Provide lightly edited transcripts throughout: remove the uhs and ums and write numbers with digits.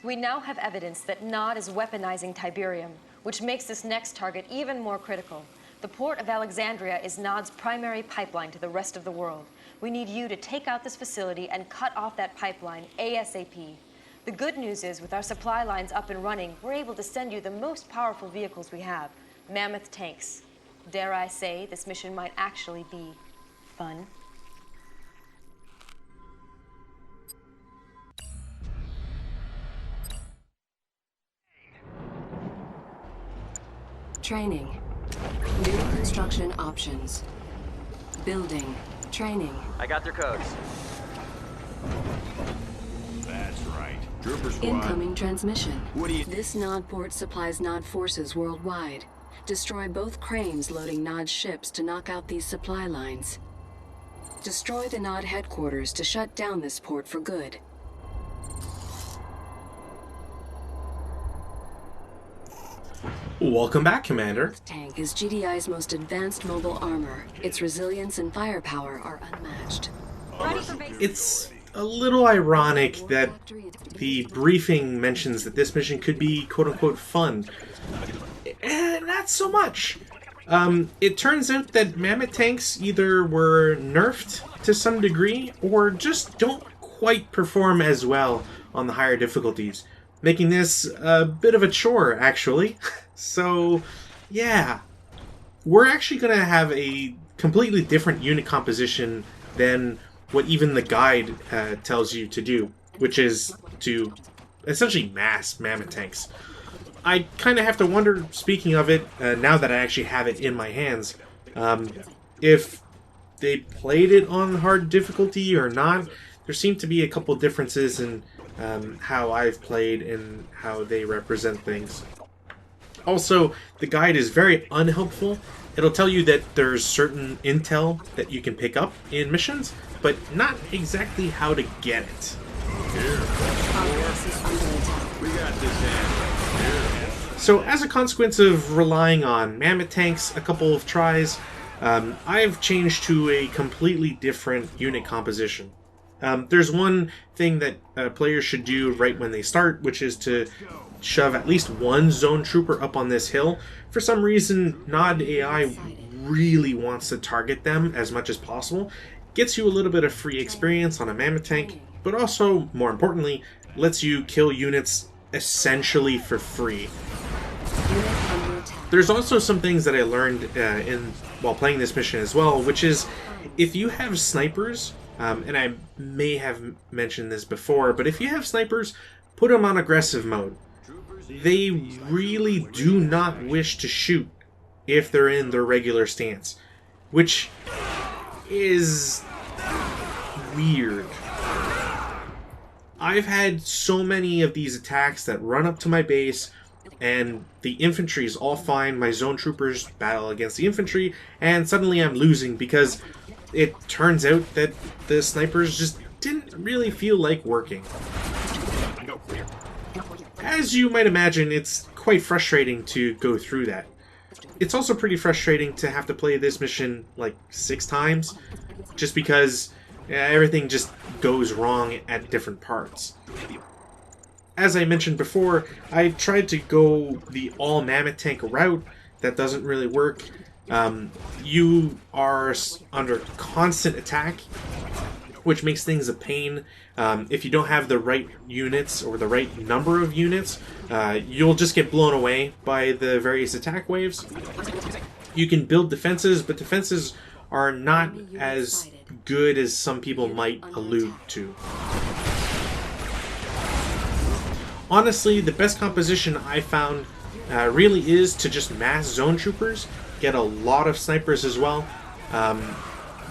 We now have evidence that Nod is weaponizing Tiberium, which makes this next target even more critical. The port of Alexandria is Nod's primary pipeline to the rest of the world. We need you to take out this facility and cut off that pipeline ASAP. The good news is, with our supply lines up and running, we're able to send you the most powerful vehicles we have, mammoth tanks. Dare I say, this mission might actually be fun. Training. New construction options. Building. Training. I got their codes. That's right. Trooper squad. Incoming transmission. What do you... This Nod port supplies Nod forces worldwide. Destroy both cranes loading Nod ships to knock out these supply lines. Destroy the Nod headquarters to shut down this port for good. Welcome back, Commander. Tank is GDI's most advanced mobile armor. Its resilience and firepower are unmatched. It's a little ironic that the briefing mentions that this mission could be quote-unquote fun. Not so much. It turns out that mammoth tanks either were nerfed to some degree or just don't quite perform as well on the higher difficulties, making this a bit of a chore, actually. So, yeah. We're actually going to have a completely different unit composition than what even the guide tells you to do, which is to essentially mass mammoth tanks. I kind of have to wonder, speaking of it, now that I actually have it in my hands, if they played it on hard difficulty or not. There seem to be a couple differences in how I've played and how they represent things. Also, the guide is very unhelpful. It'll tell you that there's certain intel that you can pick up in missions, but not exactly how to get it. We got this hand. So as a consequence of relying on mammoth tanks a couple of tries, I've changed to a completely different unit composition. There's one thing that players should do right when they start, which is to shove at least one zone trooper up on this hill. For some reason, Nod AI really wants to target them as much as possible. Gets you a little bit of free experience on a mammoth tank, but also, more importantly, lets you kill units essentially for free. There's also some things that I learned while playing this mission as well, which is if you have snipers, and I may have mentioned this before, but if you have snipers, put them on aggressive mode. They really do not wish to shoot if they're in their regular stance, which is weird. I've had so many of these attacks that run up to my base, and the infantry is all fine, my zone troopers battle against the infantry, and suddenly I'm losing because it turns out that the snipers just didn't really feel like working. As you might imagine, it's quite frustrating to go through that. It's also pretty frustrating to have to play this mission like 6 times, just because everything just goes wrong at different parts. As I mentioned before, I tried to go the all mammoth tank route. That doesn't really work. You are under constant attack, which makes things a pain. If you don't have the right units or the right number of units, you'll just get blown away by the various attack waves. You can build defenses, but defenses are not as good as some people might allude to. Honestly, the best composition I found really is to just mass zone troopers, get a lot of snipers as well,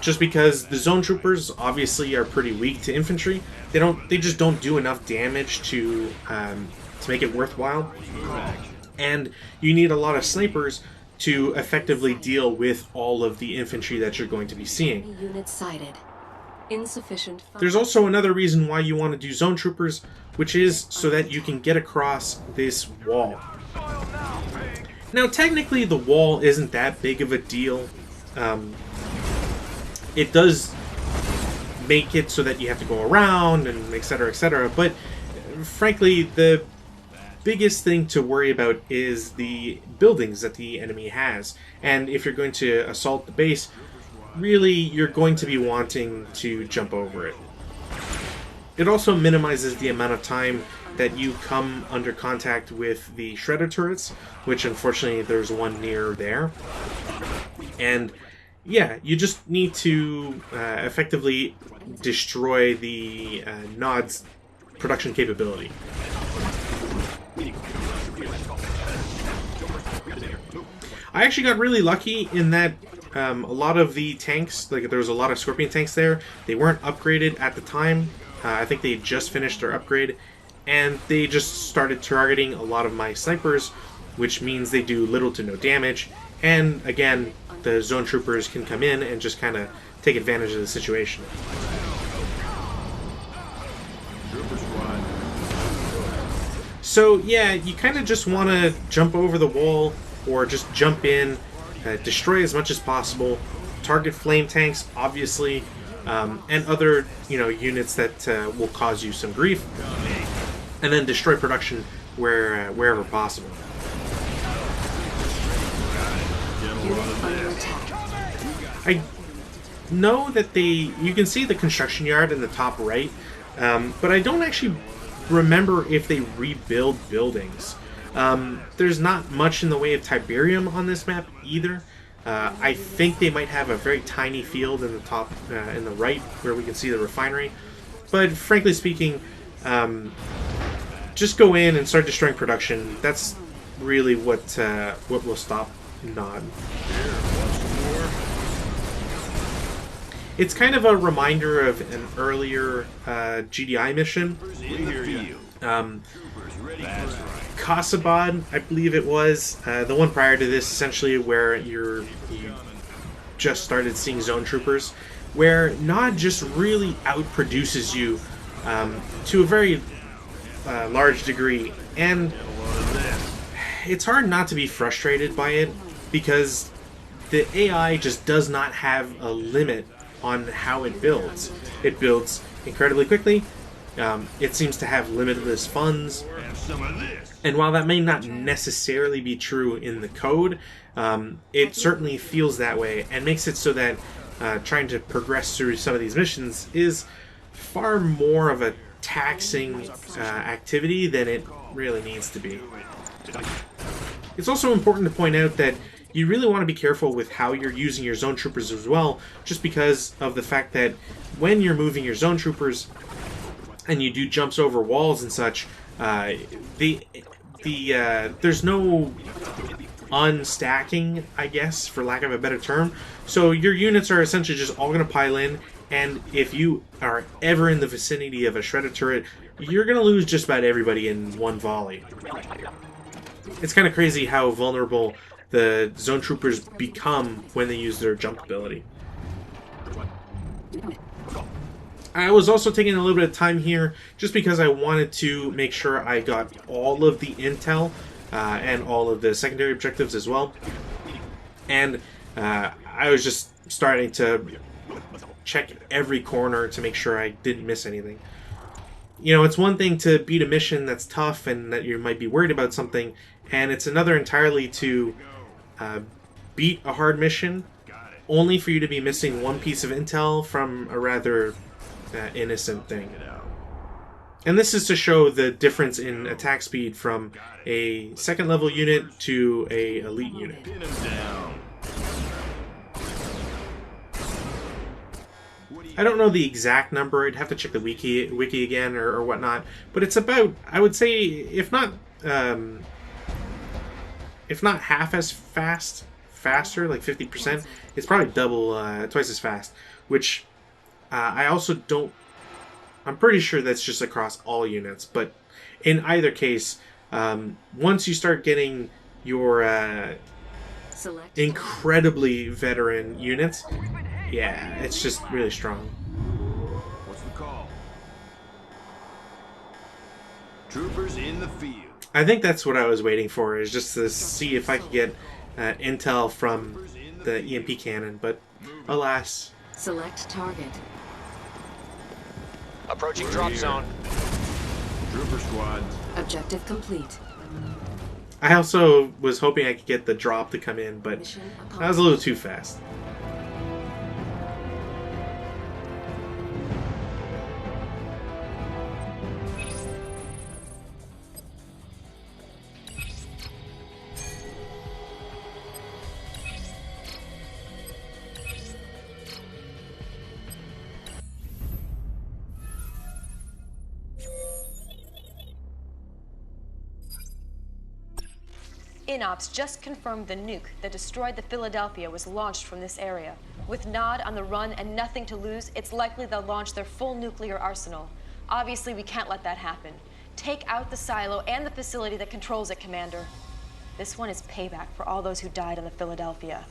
just because the zone troopers obviously are pretty weak to infantry. They just don't do enough damage to make it worthwhile, and you need a lot of snipers to effectively deal with all of the infantry that you're going to be seeing. Units sighted. Insufficient. There's also another reason why you want to do zone troopers, which is so that you can get across this wall. Now, technically, the wall isn't that big of a deal. It does make it so that you have to go around and etc., etc. But frankly, the biggest thing to worry about is the buildings that the enemy has. And if you're going to assault the base, really you're going to be wanting to jump over it. It also minimizes the amount of time that you come under contact with the shredder turrets, which unfortunately there's one near there. And yeah, you just need to effectively destroy the Nod's production capability. I actually got really lucky in that a lot of the tanks, like there was a lot of Scorpion tanks there, they weren't upgraded at the time. I think they had just finished their upgrade, and they just started targeting a lot of my snipers, which means they do little to no damage. And again, the zone troopers can come in and just kind of take advantage of the situation. So yeah, you kind of just want to jump over the wall or just jump in, destroy as much as possible, target flame tanks, obviously, and other units that will cause you some grief, and then destroy production wherever possible. I know that you can see the construction yard in the top right, but I don't actually remember if they rebuild buildings. There's not much in the way of Tiberium on this map either. I think they might have a very tiny field in the top, in the right, where we can see the refinery. But frankly speaking, just go in and start destroying production. That's really what will stop Nod. It's kind of a reminder of an earlier GDI mission. Kasabad, I believe it was, the one prior to this, essentially, where you just started seeing zone troopers, where Nod just really outproduces you to a very large degree, and it's hard not to be frustrated by it, because the AI just does not have a limit on how it builds. It builds incredibly quickly. It seems to have limitless funds. And while that may not necessarily be true in the code, it certainly feels that way and makes it so that trying to progress through some of these missions is far more of a taxing activity than it really needs to be. It's also important to point out that you really want to be careful with how you're using your zone troopers as well, just because of the fact that when you're moving your zone troopers and you do jumps over walls and such, there's no unstacking, I guess, for lack of a better term. So your units are essentially just all going to pile in, and if you are ever in the vicinity of a shredder turret, you're going to lose just about everybody in one volley. It's kind of crazy how vulnerable the zone troopers become when they use their jump ability. I was also taking a little bit of time here just because I wanted to make sure I got all of the intel and all of the secondary objectives as well. And I was just starting to check every corner to make sure I didn't miss anything. You know, it's one thing to beat a mission that's tough and that you might be worried about something, and it's another entirely to beat a hard mission only for you to be missing one piece of intel from a rather innocent thing. And this is to show the difference in attack speed from a second level unit to a elite unit. I don't know the exact number, I'd have to check the wiki again or whatnot, but it's about, I would say, if not half as faster, like 50%, it's probably double, twice as fast, which I also don't, I'm pretty sure that's just across all units, but in either case, once you start getting your incredibly veteran units, yeah, it's just really strong. What's the call? Troopers in the field. I think that's what I was waiting for, is just to see if I could get intel from the EMP cannon, but alas. Select target. Approaching drop zone. Trooper squad. Objective complete. I also was hoping I could get the drop to come in, but Mission that was a little too fast. INOPS just confirmed the nuke that destroyed the Philadelphia was launched from this area. With Nod on the run and nothing to lose, it's likely they'll launch their full nuclear arsenal. Obviously, we can't let that happen. Take out the silo and the facility that controls it, Commander. This one is payback for all those who died on the Philadelphia.